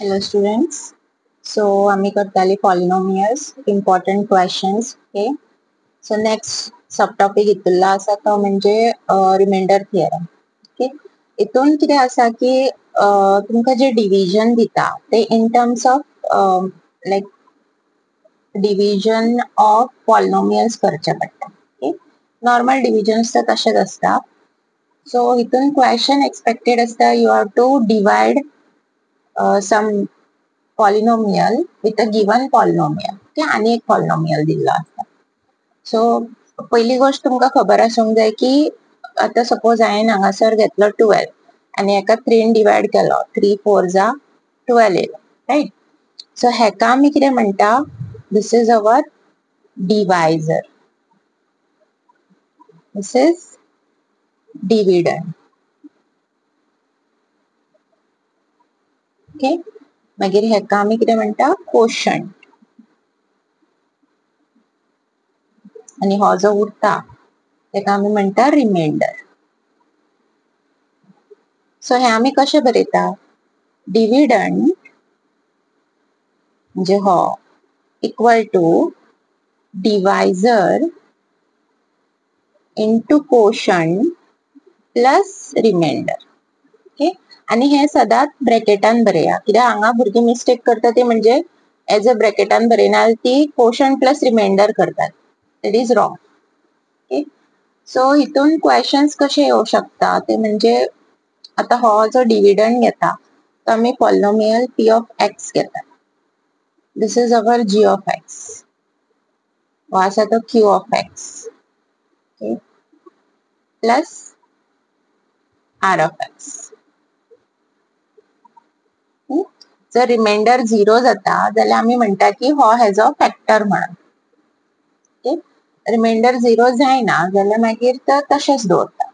Hello students. So आम्ही करताली polynomials, important questions. Okay. So next subtopic इतुल्ला आसा तो म्हणजे remainder theorem. Okay. इतून कितें आसा की तुमकां जे division दिता ते in terms of like division of polynomials करचे पडटा. Okay. Normal divisions तर तशेच आसता. So इतून question expected आसता you have to divide some polynomial with a given polynomial. Okay, आणि एक polynomial दिला असता. So पहिली गोष्ट तुमकां खबर आसूंक जाय की आता सपोज हांवें हांगासर घेतलो 12 आणि एका 3 डिवाइड केलो 3 4 जा 12 येलो राइट. सो हेका आमी कितें म्हणटा this is our divisor, this is dividend. Okay, मागीर हेका आमी कितें म्हणटा कोशंट आणि हो जो उरता तेका आमी म्हणटा रिमाइंडर. सो हे आमी कशे बरयता डिविडंड म्हणजे हो equal to divisor into quotient plus reminder. Okay, आणि हे सदांच ब्रॅकेटान बरया कित्याक हांगा भुरगीं मिस्टेक करता ती म्हणजे एज अ ब्रॅकेटान बरयना ती कोशंट प्लस रिमाइंडर करतात. That is wrong. Okay, so हितून क्वेश्चन्स कशे येवं शकता ते म्हणजे आता हो जो डिविडंड घेता तो आमी पॉलिनोमियल p ऑफ x घेता. This is our g of x. हो आसा तो q of x. Okay, plus r of x. जर रिमाइंडर 0 जाता जाल्यार आमी म्हणटा की हो हेजो फॅक्टर म्हणून. ओके, रिमाइंडर 0 जायना जाल्यार मागीर तो तशेंच दवरता.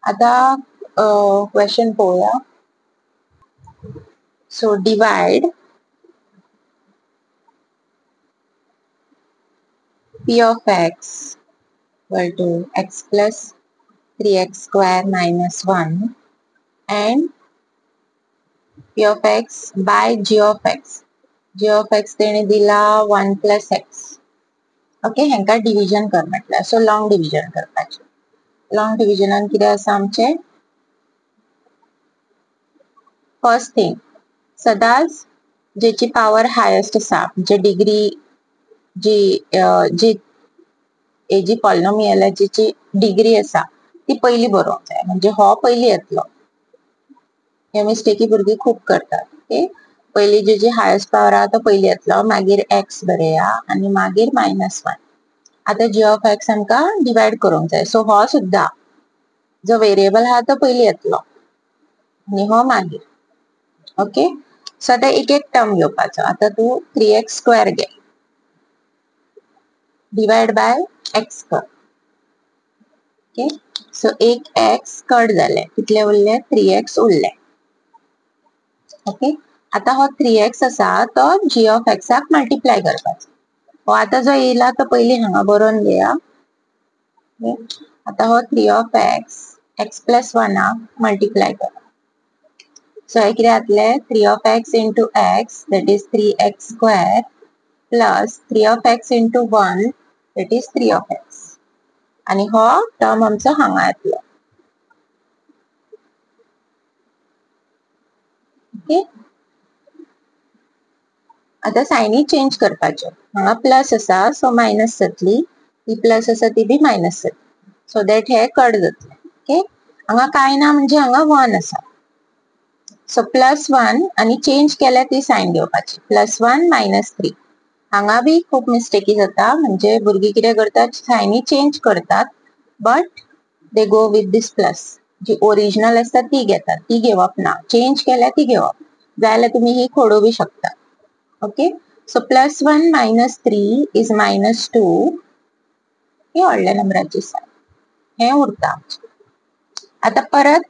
आता क्वेश्चन पळोवया. So divide p of x equal to x plus 3x square minus 1 and p of x by g of x. g of x तेणे दिला 1 plus x. ओके, हेंका डिविजन कर म्हटल्यार सो लॉंग डिविजन करपाचे. Long डिविजनान कितें आसा आमचे first thing सदांच जेची power highest आसा म्हणजे डिग्री जी जी पॉलिनोमियलाची जी डिग्री आसा ती पहिली बरोवंक जाय म्हणजे हो पहिली येतलो. हे मिस्टेकी भुरगीं खूप करतात. ओके, पहिली जी हायेस्ट पावर आहा तो पहिली येतलो मागीर x बरया आणि मागीर -1. आता g ऑफ x आमकां डिवाइड करूंक जाय सो हो सुद्धा जो वेरिएबल आहा तो पहिली येतलो आणि हो मागीर. ओके, सो आता एक एक टर्म घेवपाचो. आता तू 3x स्क्वेअर घे डिवाइड बाय x कर. ओके, सो एक x कट जाले कितले उरले 3x उरले. ओके, आता हो 3x आसा तो g ऑफ x आक मल्टिप्लाय करपाचो. हो आता जो येयला तो पयली हांगा बरोवन घेया. आता हो 3 ऑफ x प्लस 1 आक मल्टिप्लाय करा. सो हे कितें जातले 3 of x into x that is 3x square plus 3 of x into 1 that is 3 of x आणि हो टर्म आमचो हांगा येतलो. ओके, आता सायनी चेंज करपाच्यो. हांगा प्लस आसा सो मायनस जातली, ही प्लस आसा ती बी मायनस जातली सो दॅट हे कट जातले. ओके, हांगा काय ना म्हणजे हांगा 1 आसा सो +1 आणि चेंज केल्या ती साइन घेवपाची +1 -3. हांगा बी खूप मिस्टेकी जाता म्हणजे भुरगीं कितें करतात सायनी चेंज करतात but they go with this plus. जी ओरिजिनल असता ती घेतात, ती घेवप ना. चेंज केल्या ती घेवप जाल्यार तुम्ही ही खोडू बी शकता. Okay, so +1 -3 is -2. हे व्हडल्या नंबराची साइन हे उरता. आता परत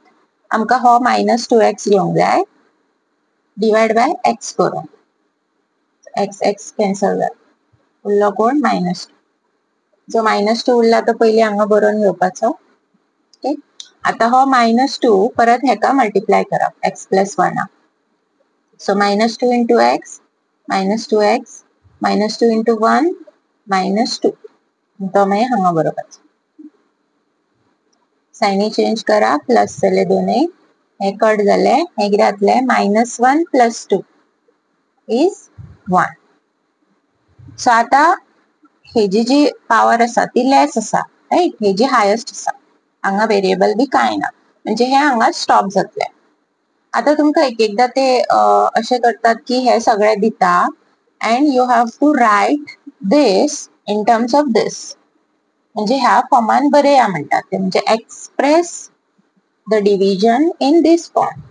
आमकां हो -2x घेवंक जाय डिवाइड बाय x करून. x कॅन्सल जाता उरलो कोण -2. जो -2 उरला तो पयली हांगा बरोवन घेवपाचो. ओके, आता हो -2 परत हेका मल्टिप्लाय करप x plus 1. So -2 into x, -2x, -2 into 1, -2. तो मागीर हांगा बरोवपाचो. सायनी चेंज करा, प्लस जाले दोनूय, हे कट जाले, हे कितें जातले -1 + 2 is 1. सो आता हेजी जी पावर आसा ती लेस आसा, राइट, हेजी हायेस्ट आसा, हांगा वेरिएबल बी कांय ना, म्हणजे हे हांगा स्टॉप जातले. आता तुमकां एक एकदा ते अशें करतात की हे सगळे दिता and you have to write this in terms of this, म्हणजे ह्या फॉर्मान बरेया म्हणतात ते, म्हणजे express the division in this form.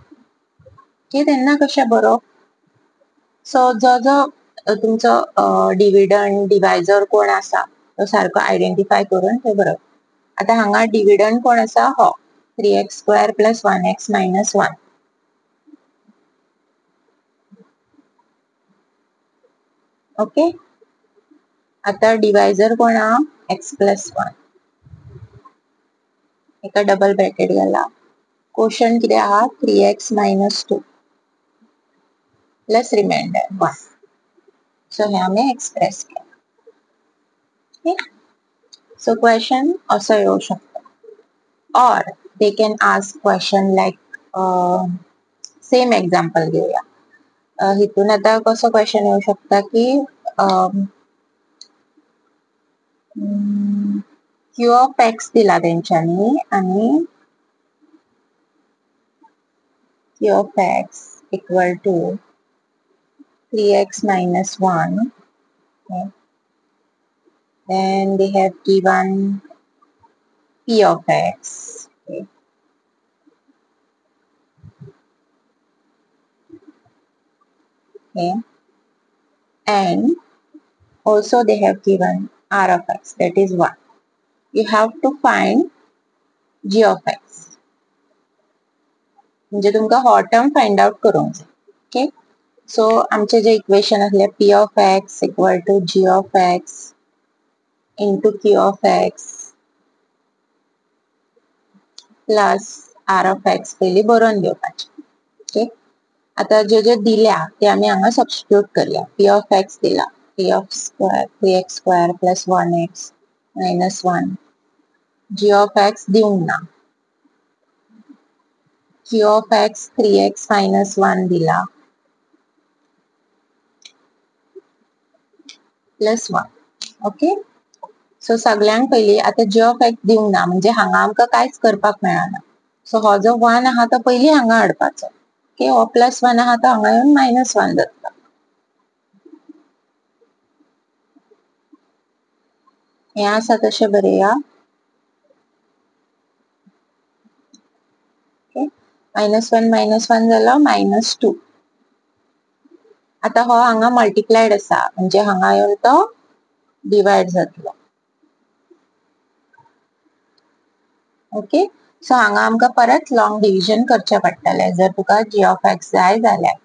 की तेन्ना कशें बरोवप. सो जो जो तुमचो डिव्हिडंड डिवायझर कोण आसा तो सारको आयडेंटिफाय करून ते बरोवप. आता हांगा डिव्हिडंड कोण आसा, हो 3x² + 1x - 1. ओके. आता डिवायझर कोण हा, x + 1. एका डबल ब्रॅकेट घाला. क्वोशंट कितें आहा, 3x - 2 प्लस रिमाइंडर 1. सो हे आमी एक्सप्रेस केला. ओके. सो क्वेश्चन असो येऊ शकता. और they can ask question like same example घेऊया. हितून आता कसो क्वेश्चन येऊ शकता की q of x दिला तेंच्यांनी आणि q of x equal to 3x - 1. Okay. Then they have given p of x. Okay. Okay. And also they have given r of x, that is 1. You have to find g of x. म्हणजे तुमका हो term find out करूंक जाय. Okay. So आमचे जे equation असले p of x equal to g of x into q of x plus r of x पयली बरोवन घेवपाचे. ओके. आता जे जे दिल्या ते आम्ही हांगा सबस्टिट्यूट करूया. p of x दिला 3x² plus 1x minus 1. g of x दिवंक ना. q of x 3x minus 1 दिला plus 1. ओके. सो सगळ्यांक पयली आता g of x दिवंक ना, म्हणजे हांगा आमकां कांयच करपाक मेळना. सो हो जो 1 आहा तो पयली हांगा हाडपाचो. ओके. हो +1 आहा तो हांगा येवन -1 जातलो. हे आसा तशें बरया. ओके. -1 जालो -2. आता हो हांगा मल्टिप्लायड आसा, म्हणजे हांगा येवन तो डिवाइड जातलो. ओके. सो हांगा आमकां परत लॉंग डिव्हिजन करचे पडटले जर तुका g of x जाय जाल्यार.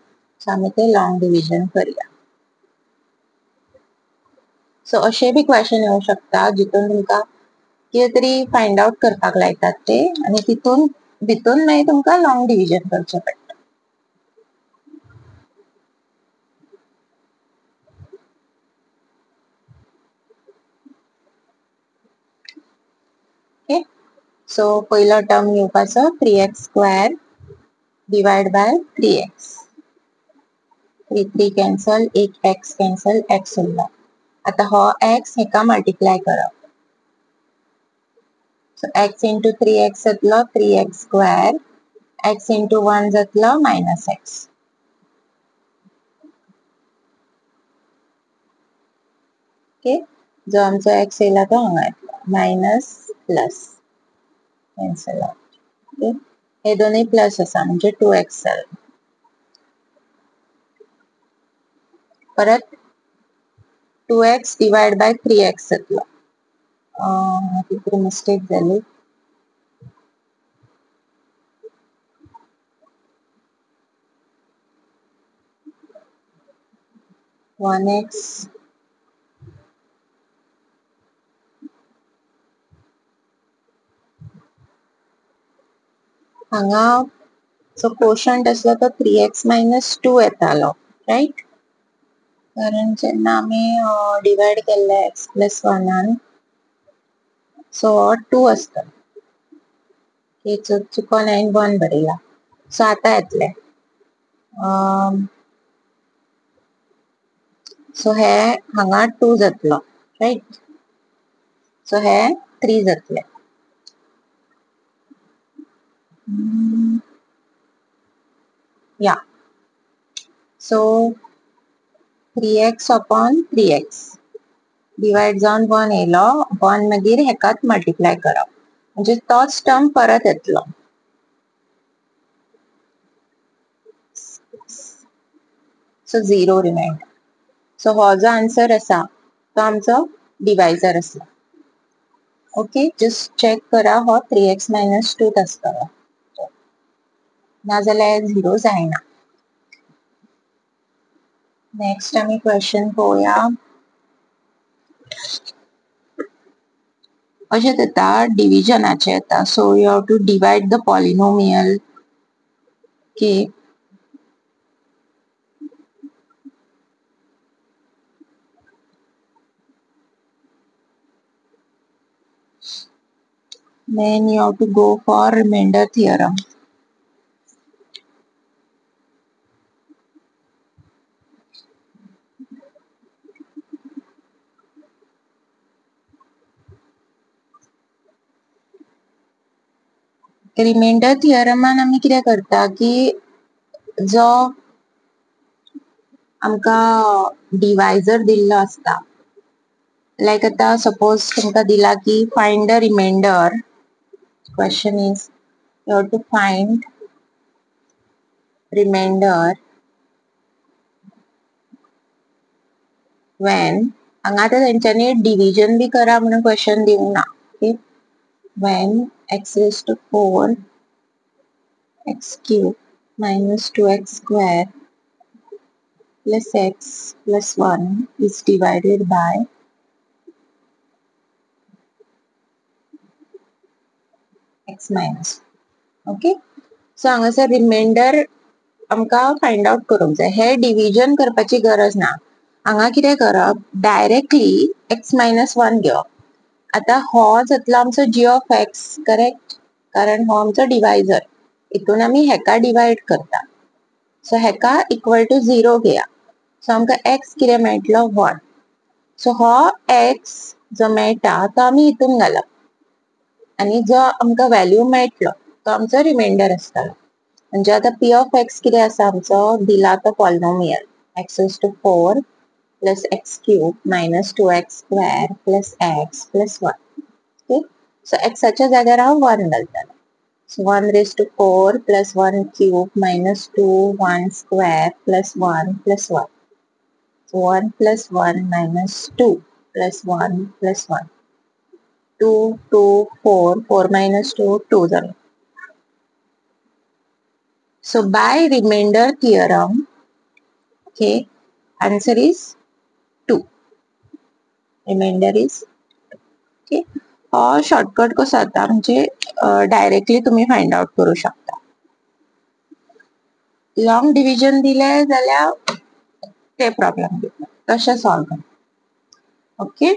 सो आमी ते लॉंग डिव्हिजन करूया. सो अशे बी क्वेश्चन येऊ शकता जितून तुमकां कितें तरी फाइंड आउट करपाक लायतात ते, आणि तितून भितून मागीर तुमकां लॉंग डिव्हिजन करचे पडटा. ओके. सो पयलो टर्म घेवपाचो 3x² divide by 3x. 3 cancel, एक x कॅन्सल, x उरलो. आता हो x हेका मल्टिप्लाय करप. So x into 3x जातलो 3x², x into 1 जातलो -x. ओके. जो आमचो x येयला तो हांगा येतलो, minus plus cancel out. Okay. हे दोनूय प्लस आसा म्हणजे 2x जालो. परत 2x डिवाइड बाय 3x जातलो. कितें मिस्टेक जाली. 1x हांगा सो कोशंट असलो तो 3x-2 येतालो, राईट? कारण जेन्ना आमी डिवायड केल्ले x+1 सो 2 असता. चुकोन हांवें 1 बरयला. सो आतां येतले. सो हे हांगा 2 जातलो, राईट? सो हे 3 जातले. या so 3x upon 3x divide जावन 1 येयलो. 1 मागीर हेकाच मल्टिप्लाय करप म्हणजे तोच टर्म परत येतलो. So 0 remind. सो हो जो आन्सर असा तो आमचो डिवायजर असला. ओके, जस्ट चेक करा हो 3x-2 आसतलो. नाजाल्यार 0 जायना. नेक्स्ट आमी क्वेश्चन पळोवया. अशें जाता डिविजनाचे येता. So you have to divide the polynomial. Okay, then you have to go for remainder theorem. Remainder थियरमान आमी कितें करता की जो आमकां डिवायजर दिल्लो आसता, लायक आतां सपोज तुमकां दिला की find the reminder. Question is you have to find reminder when हांगा आतां तेंच्यांनी डिविजन बी करा म्हणून क्वेश्चन दिवंक ना. Okay, when x raised to 4 x cube minus 2x square plus x plus 1 is divided by x minus. Okay, so हांगासर reminder आमकां find out करूंक जाय. हे डिविजन करपाची गरज ना. हांगा कितें करप, डायरेक्टली x-1 घेवप. आतां हो जातलो आमचो g ऑफ x, करेक्ट? कारण हो आमचो डिवायजर. हितून आमी हेका डिवाइड करता. सो हेका इक्वल टू 0 घेया. सो आमकां x कितें मेळटलो 1. सो हो x जो मेळटा तो आमी हितून घालप आनी जो आमकां व्हॅल्यू मेळटलो तो आमचो रिमाइंडर आसतलो. म्हणजे आता p ऑफ x कितें आसा आमचो दिला तो polynomial x raised to 4 plus x cube minus 2x square plus x plus 1. Okay, so एक्साच्या जाग्यार हांव 1 घालतलो. So 1 raised to 4 plus 1 cube minus 2 1 square plus 1 plus 1. So 1 plus 1 minus 2 plus 1 plus 1. 2 2 4 4 minus 2 2 जालो. So by remainder theorem, okay, answer is 2. Remainder is 2. Okay. Shortcut कसो जाता म्हणजे directly तुम्ही find out करू शकता. लॉंग डिविजन दिले जाल्यार ते प्रॉब्लेम दिता तशें सॉल्व करता. ओके,